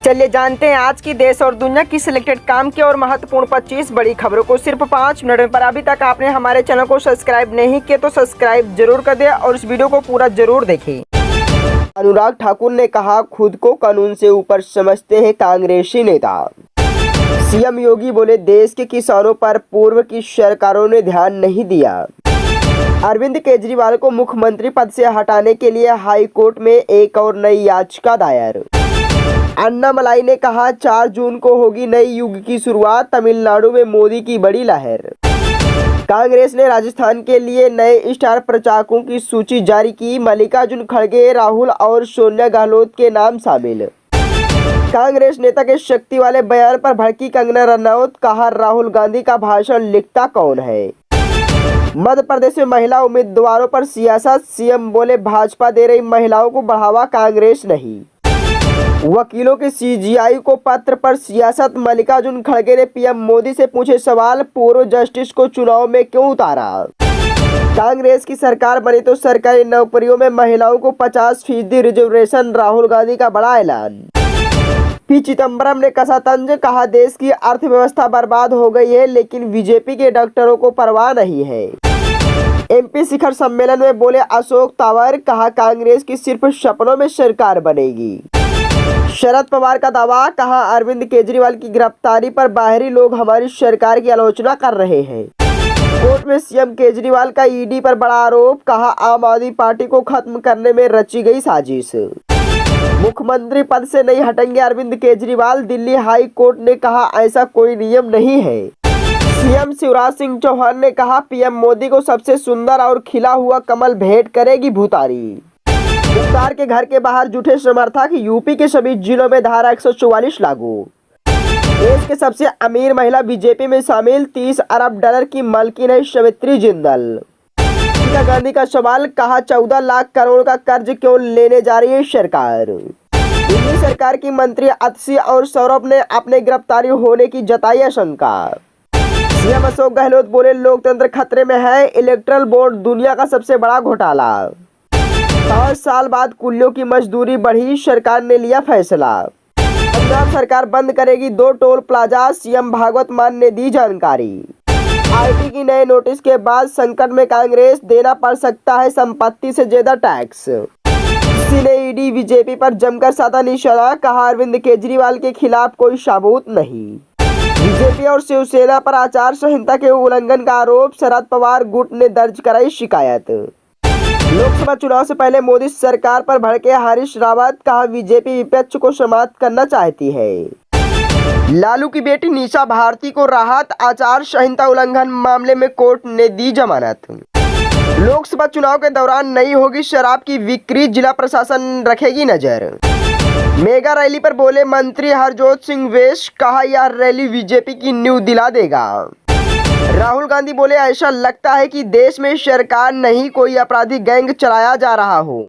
चलिए जानते हैं आज की देश और दुनिया की सिलेक्टेड काम की और महत्वपूर्ण 25 बड़ी खबरों को सिर्फ 5 मिनट में। पर अभी तक आपने हमारे चैनल को सब्सक्राइब नहीं किया तो सब्सक्राइब जरूर कर दें और इस वीडियो को पूरा जरूर देखें। अनुराग ठाकुर ने कहा, खुद को कानून से ऊपर समझते हैं कांग्रेसी नेता। सीएम योगी बोले, देश के किसानों पर पूर्व की सरकारों ने ध्यान नहीं दिया। अरविंद केजरीवाल को मुख्यमंत्री पद से हटाने के लिए हाई कोर्ट में एक और नई याचिका दायर। अन्नामलाई ने कहा, 4 जून को होगी नई युग की शुरुआत, तमिलनाडु में मोदी की बड़ी लहर। कांग्रेस ने राजस्थान के लिए नए स्टार प्रचारकों की सूची जारी की, मल्लिकार्जुन खड़गे, राहुल और सोनिया गहलोत के नाम शामिल। कांग्रेस नेता के शक्ति वाले बयान पर भड़की कंगना रनौत, कहा राहुल गांधी का भाषण लिखता कौन है। मध्य प्रदेश में महिला उम्मीदवारों पर सियासत, सीएम बोले भाजपा दे रही महिलाओं को बढ़ावा, कांग्रेस नहीं। वकीलों के सीजीआई को पत्र पर सियासत, मल्लिकार्जुन खड़गे ने पीएम मोदी से पूछे सवाल, पूर्व जस्टिस को चुनाव में क्यों उतारा। कांग्रेस की सरकार बनी तो सरकारी नौकरियों में महिलाओं को 50% रिजर्वेशन, राहुल गांधी का बड़ा ऐलान। पी चिदम्बरम ने कसा तंज, कहा देश की अर्थव्यवस्था बर्बाद हो गई है लेकिन बीजेपी के डॉक्टरों को परवाह नहीं है। एमपी शिखर सम्मेलन में बोले अशोक तंवर, कहा कांग्रेस की सिर्फ सपनों में सरकार बनेगी। शरद पवार का दावा, कहा अरविंद केजरीवाल की गिरफ्तारी पर बाहरी लोग हमारी सरकार की आलोचना कर रहे हैं। कोर्ट में सीएम केजरीवाल का ईडी पर बड़ा आरोप, कहा आम आदमी पार्टी को खत्म करने में रची गई साजिश। मुख्यमंत्री पद से नहीं हटेंगे अरविंद केजरीवाल, दिल्ली हाई कोर्ट ने कहा ऐसा कोई नियम नहीं है। सीएम शिवराज सिंह चौहान ने कहा पीएम मोदी को सबसे सुंदर और खिला हुआ कमल भेंट करेगी भूतारी। मुख्तार के घर के बाहर जुटे समर्थक, यूपी के सभी जिलों में धारा 144 लागू। देश के सबसे अमीर महिला बीजेपी में शामिल, 30 अरब डॉलर की मालकिन है सवित्री जिंदल। प्रियंका गांधी का सवाल, कहा 14 लाख करोड़ का कर्ज क्यों लेने जा रही है सरकार। दिल्ली सरकार की मंत्री अतिशी और सौरभ ने अपने गिरफ्तारी होने की जताई आशंका। सीएम अशोक गहलोत बोले लोकतंत्र खतरे में है, इलेक्टोरल बोर्ड दुनिया का सबसे बड़ा घोटाला। 5 साल बाद कुल्लियों की मजदूरी बढ़ी, सरकार ने लिया फैसला। पंजाब सरकार बंद करेगी 2 टोल प्लाजा, सीएम भागवत मान ने दी जानकारी। आईटी की नए नोटिस के बाद संकट में कांग्रेस, देना पड़ सकता है संपत्ति से ज्यादा टैक्स। इसी ने ईडी बीजेपी पर जमकर साधा निशाना, कहा अरविंद केजरीवाल के खिलाफ कोई सबूत नहीं। बीजेपी और शिवसेना पर आचार संहिता के उल्लंघन का आरोप, शरद पवार गुट ने दर्ज कराई शिकायत। लोकसभा चुनाव से पहले मोदी सरकार पर भड़के हरीश रावत, कहा बीजेपी विपक्ष को समाप्त करना चाहती है। लालू की बेटी निशा भारती को राहत, आचार संहिता उल्लंघन मामले में कोर्ट ने दी जमानत। लोकसभा चुनाव के दौरान नहीं होगी शराब की बिक्री, जिला प्रशासन रखेगी नजर। मेगा रैली पर बोले मंत्री हरजोत सिंह वेश, कहा यह रैली बीजेपी की नींव दिला देगा। राहुल गांधी बोले ऐसा लगता है कि देश में सरकार नहीं कोई आपराधिक गैंग चलाया जा रहा हो।